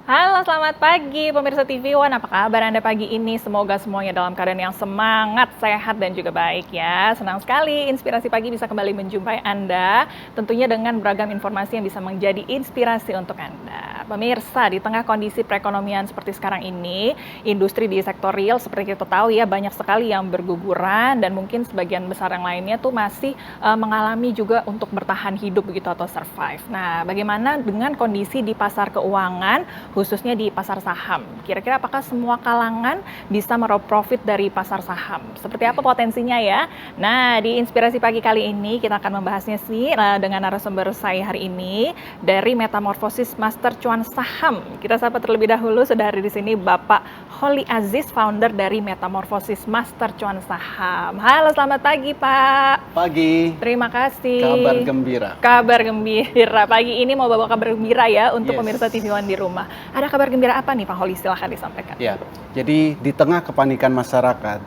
Halo, selamat pagi pemirsa TV One. Apa kabar Anda pagi ini? Semoga semuanya dalam keadaan yang semangat, sehat, dan juga baik ya. Senang sekali Inspirasi Pagi bisa kembali menjumpai Anda, tentunya dengan beragam informasi yang bisa menjadi inspirasi untuk Anda. Pemirsa, di tengah kondisi perekonomian seperti sekarang ini, industri di sektor real seperti kita tahu ya, banyak sekali yang berguguran dan mungkin sebagian besar yang lainnya tuh masih mengalami juga untuk bertahan hidup begitu atau survive. Nah, bagaimana dengan kondisi di pasar keuangan, khususnya di pasar saham? Kira-kira apakah semua kalangan bisa meraup profit dari pasar saham? Seperti apa potensinya ya? Nah, di Inspirasi Pagi kali ini kita akan membahasnya sih dengan narasumber saya hari ini dari Metamorfosis Master Cuan Saham. Kita sapa terlebih dahulu, sudah hari di sini Bapak Holly Aziz, founder dari Metamorfosis Master Cuan Saham. Halo, selamat pagi Pak. Pagi. Terima kasih. Kabar gembira. Kabar gembira. Pagi ini mau bawa kabar gembira ya untuk Yes. pemirsa TV One di rumah. Ada kabar gembira apa nih Pak Holly? Silahkan disampaikan. Ya, jadi di tengah kepanikan masyarakat,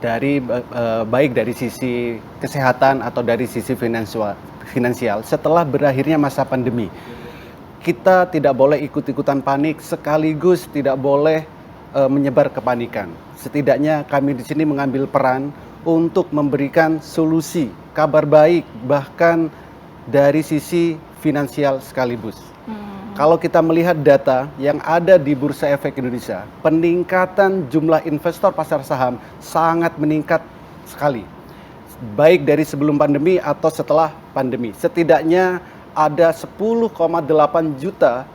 dari baik dari sisi kesehatan atau dari sisi finansial, setelah berakhirnya masa pandemi, kita tidak boleh ikut-ikutan panik, sekaligus tidak boleh menyebar kepanikan. Setidaknya kami di sini mengambil peran untuk memberikan solusi, kabar baik, bahkan dari sisi finansial sekaligus. Kalau kita melihat data yang ada di Bursa Efek Indonesia, peningkatan jumlah investor pasar saham sangat meningkat sekali. Baik dari sebelum pandemi atau setelah pandemi. Setidaknya ada 10,8 juta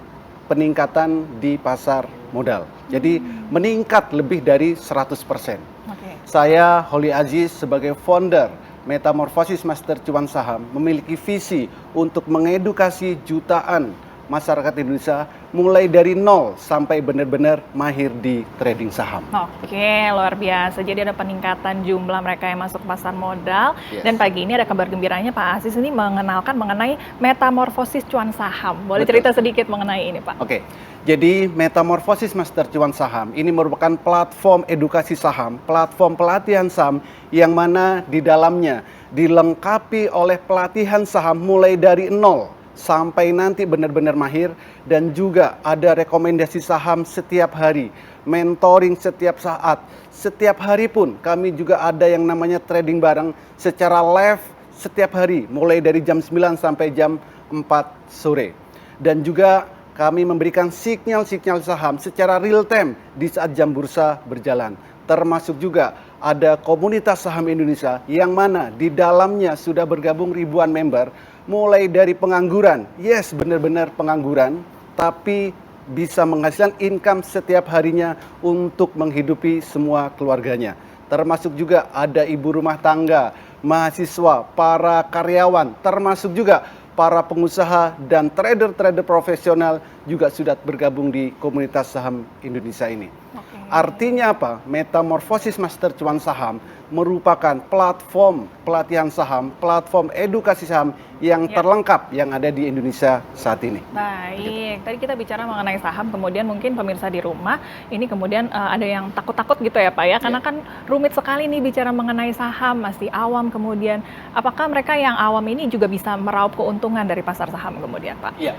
peningkatan di pasar modal. Jadi meningkat lebih dari 100%. Okay. Saya Holly Aziz sebagai founder Metamorfosis Master Cuan Saham memiliki visi untuk mengedukasi jutaan masyarakat Indonesia mulai dari nol sampai benar-benar mahir di trading saham. Oke, luar biasa. Jadi ada peningkatan jumlah mereka yang masuk pasar modal. Yes. Dan pagi ini ada kabar gembiranya Pak Aziz ini mengenalkan mengenai Metamorfosis Cuan Saham. Boleh Betul. cerita sedikit mengenai ini Pak? Oke, jadi Metamorfosis Master Cuan Saham ini merupakan platform edukasi saham, platform pelatihan saham yang mana di dalamnya dilengkapi oleh pelatihan saham mulai dari nol sampai nanti benar-benar mahir, dan juga ada rekomendasi saham setiap hari, mentoring setiap saat. Setiap hari pun kami juga ada yang namanya trading bareng secara live setiap hari mulai dari jam 9 sampai jam 4 sore. Dan juga kami memberikan sinyal-sinyal saham secara real time di saat jam bursa berjalan. Termasuk juga ada komunitas saham Indonesia yang mana di dalamnya sudah bergabung ribuan member, mulai dari pengangguran, yes benar-benar pengangguran, tapi bisa menghasilkan income setiap harinya untuk menghidupi semua keluarganya. Termasuk juga ada ibu rumah tangga, mahasiswa, para karyawan, termasuk juga para pengusaha dan trader-trader profesional juga sudah bergabung di komunitas saham Indonesia ini. Oke. Artinya apa? Metamorfosis Master Cuan Saham merupakan platform pelatihan saham, platform edukasi saham yang terlengkap yang ada di Indonesia saat ini. Baik, tadi kita bicara mengenai saham, kemudian mungkin pemirsa di rumah ini kemudian ada yang takut-takut gitu ya Pak ya, karena kan rumit sekali nih bicara mengenai saham, masih awam, kemudian apakah mereka yang awam ini juga bisa meraup keuntungan dari pasar saham kemudian Pak? Iya.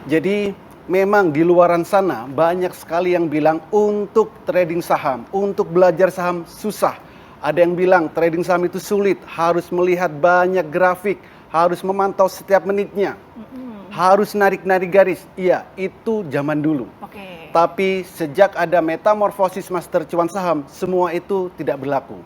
Jadi memang di luaran sana banyak sekali yang bilang untuk trading saham, untuk belajar saham susah. Ada yang bilang trading saham itu sulit, harus melihat banyak grafik, harus memantau setiap menitnya, harus narik-narik garis. Iya, itu zaman dulu. Oke. Tapi sejak ada Metamorfosis Master Cuan Saham, semua itu tidak berlaku.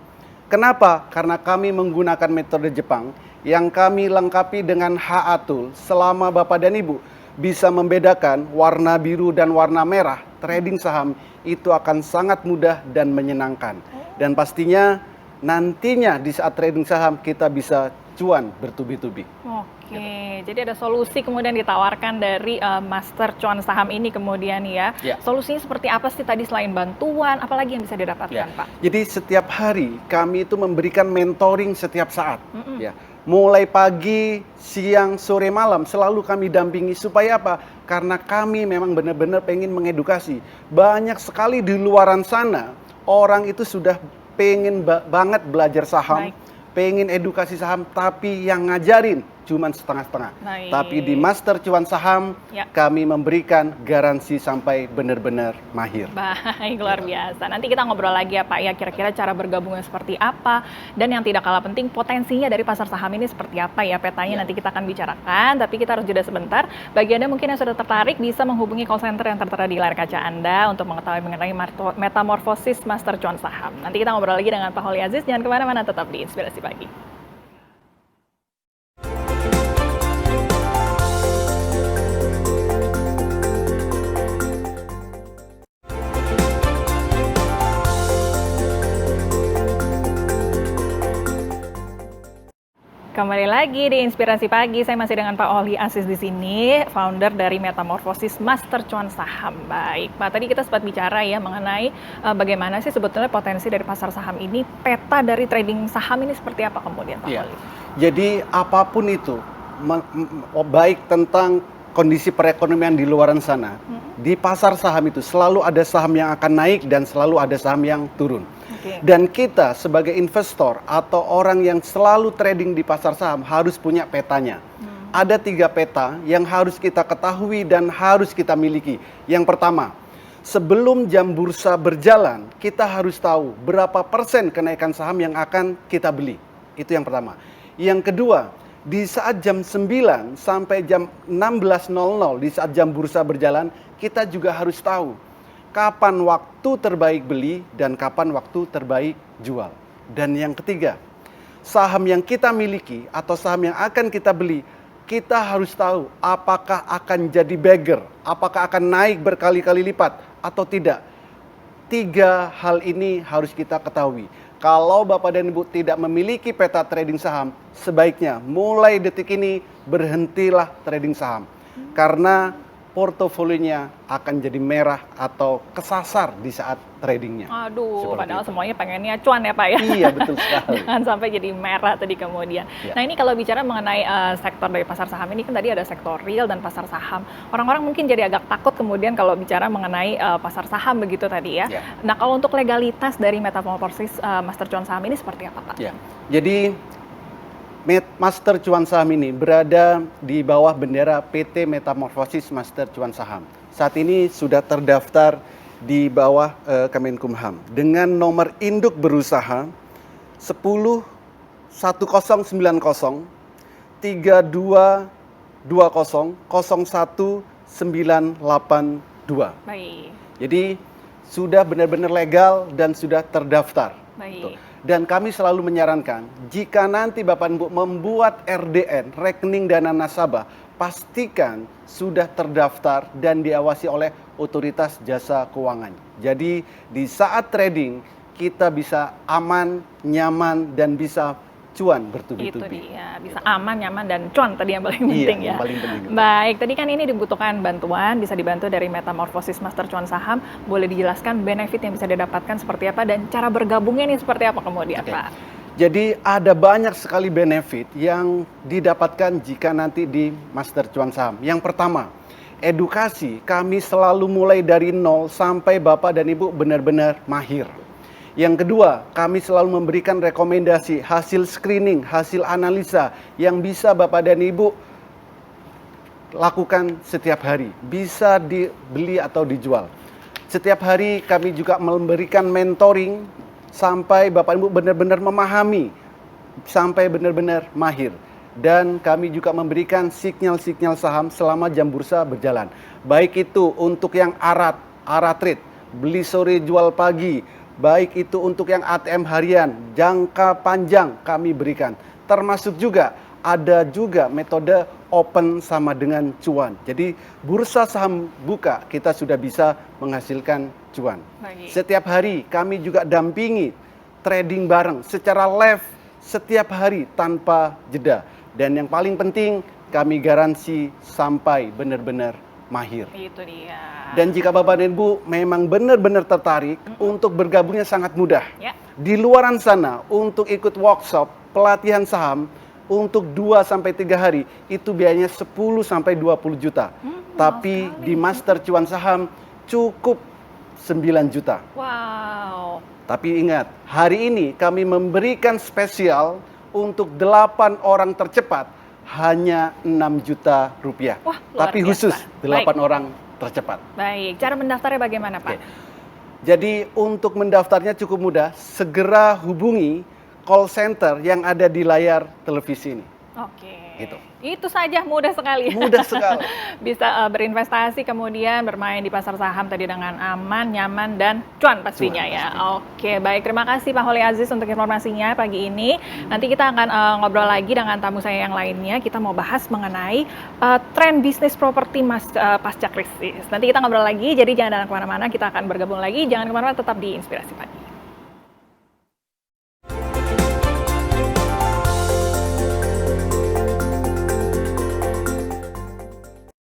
Kenapa? Karena kami menggunakan metode Jepang yang kami lengkapi dengan HA Tool. Selama Bapak dan Ibu bisa membedakan warna biru dan warna merah, trading saham itu akan sangat mudah dan menyenangkan. Dan pastinya nantinya di saat trading saham kita bisa cuan bertubi-tubi. Oke, jadi ada solusi kemudian ditawarkan dari Master Cuan Saham ini kemudian ya. Solusinya seperti apa sih tadi selain bantuan, apalagi yang bisa didapatkan Pak? Jadi setiap hari kami itu memberikan mentoring setiap saat. Ya. Mulai pagi, siang, sore, malam selalu kami dampingi. Supaya apa? Karena kami memang benar-benar pengen mengedukasi. Banyak sekali di luaran sana orang itu sudah pengen banget belajar saham, pengen edukasi saham, tapi yang ngajarin cuman setengah-setengah. Baik. Tapi di Master Cuan Saham, Ya. kami memberikan garansi sampai benar-benar mahir. Baik, luar biasa. Nanti kita ngobrol lagi ya Pak ya, kira-kira cara bergabungnya seperti apa, dan yang tidak kalah penting potensinya dari pasar saham ini seperti apa ya, petanya nanti kita akan bicarakan, tapi kita harus jeda sebentar. Bagi Anda mungkin yang sudah tertarik bisa menghubungi call center yang tertera di layar kaca Anda untuk mengetahui mengenai metamorfosis Master Cuan Saham. Nanti kita ngobrol lagi dengan Pak Holly Aziz, jangan kemana-mana, tetap di Inspirasi Pagi. Kembali lagi di Inspirasi Pagi, saya masih dengan Pak Holly Aziz di sini, founder dari Metamorfosis Master Cuan Saham. Baik, Pak, tadi kita sempat bicara ya mengenai bagaimana sih sebetulnya potensi dari pasar saham ini, peta dari trading saham ini seperti apa kemudian Pak Holly? Jadi apapun itu, baik tentang kondisi perekonomian di luaran sana, di pasar saham itu selalu ada saham yang akan naik dan selalu ada saham yang turun. Dan kita sebagai investor atau orang yang selalu trading di pasar saham harus punya petanya. Ada 3 peta yang harus kita ketahui dan harus kita miliki. Yang pertama, sebelum jam bursa berjalan, kita harus tahu berapa persen kenaikan saham yang akan kita beli. Itu yang pertama. Yang kedua, di saat jam 9 sampai jam 16.00, di saat jam bursa berjalan, kita juga harus tahu kapan waktu terbaik beli dan kapan waktu terbaik jual. Dan yang ketiga, saham yang kita miliki atau saham yang akan kita beli, kita harus tahu apakah akan jadi bagger, apakah akan naik berkali-kali lipat atau tidak. 3 hal ini harus kita ketahui. Kalau Bapak dan Ibu tidak memiliki peta trading saham, sebaiknya mulai detik ini berhentilah trading saham. Karena portofolionya akan jadi merah atau kesasar di saat tradingnya. Aduh, Seperti padahal itu. semuanya pengennya cuan ya Pak ya? Iya, betul sekali. Jangan sampai jadi merah tadi kemudian. Ya. Nah ini kalau bicara mengenai sektor dari pasar saham ini kan tadi ada sektor real dan pasar saham. Orang-orang mungkin jadi agak takut kemudian kalau bicara mengenai pasar saham begitu tadi ya. Ya. Nah kalau untuk legalitas dari metamorfosis Master Cuan Saham ini seperti apa Pak? Ya. Jadi Master Cuan Saham ini berada di bawah bendera PT Metamorfosis Master Cuan Saham. Saat ini sudah terdaftar di bawah Kemenkumham dengan nomor induk berusaha 10 1090 3220 01982. Baik. Jadi sudah benar-benar legal dan sudah terdaftar. Baik. Dan kami selalu menyarankan, jika nanti Bapak Ibu membuat RDN, rekening dana nasabah, pastikan sudah terdaftar dan diawasi oleh otoritas jasa keuangan. Jadi di saat trading, kita bisa aman, nyaman, dan bisa cuan Itu bertubi-tubi. dia, bisa aman, nyaman, dan cuan tadi yang paling penting Iya, ya. yang paling penting. Baik, tadi kan ini dibutuhkan bantuan, bisa dibantu dari Metamorfosis Master Cuan Saham. Boleh dijelaskan benefit yang bisa didapatkan seperti apa dan cara bergabungnya ini seperti apa kemudian Oke. Pak? Jadi ada banyak sekali benefit yang didapatkan jika nanti di Master Cuan Saham. Yang pertama, edukasi kami selalu mulai dari nol sampai Bapak dan Ibu benar-benar mahir. Yang kedua, kami selalu memberikan rekomendasi hasil screening, hasil analisa yang bisa Bapak dan Ibu lakukan setiap hari. Bisa dibeli atau dijual. Setiap hari kami juga memberikan mentoring sampai Bapak Ibu benar-benar memahami, sampai benar-benar mahir. Dan kami juga memberikan sinyal-sinyal saham selama jam bursa berjalan. Baik itu untuk yang arat trade, beli sore jual pagi, baik itu untuk yang ATM harian, jangka panjang kami berikan. Termasuk juga ada juga metode open sama dengan cuan. Jadi bursa saham buka kita sudah bisa menghasilkan cuan. Baik. Setiap hari kami juga dampingi trading bareng secara live setiap hari tanpa jeda. Dan yang paling penting kami garansi sampai benar-benar mahir. Itu dia. Dan jika Bapak dan Ibu memang benar-benar tertarik untuk bergabungnya sangat mudah. Ya. Di luaran sana untuk ikut workshop pelatihan saham untuk 2-3 hari itu biayanya 10-20 juta. Tapi di Master Cuan Saham cukup 9 juta. Wow. Tapi ingat, hari ini kami memberikan spesial untuk 8 orang tercepat hanya 6 juta rupiah. Wah, luar Tapi biasa. khusus 8 Baik. orang tercepat. Baik, cara mendaftarnya bagaimana, Pak? Oke. Jadi untuk mendaftarnya cukup mudah, segera hubungi call center yang ada di layar televisi ini. Oke. Gitu. Itu saja, mudah sekali. Mudah sekali. Bisa berinvestasi, kemudian bermain di pasar saham tadi dengan aman, nyaman, dan cuan pastinya Cuan ya. pasti. Oke, baik. Terima kasih Pak Holi Aziz untuk informasinya pagi ini. Nanti kita akan ngobrol lagi dengan tamu saya yang lainnya. Kita mau bahas mengenai tren bisnis properti pasca krisis. Nanti kita ngobrol lagi, jadi jangan kemana-mana. Kita akan bergabung lagi. Jangan kemana-mana, tetap di Inspirasi Pagi.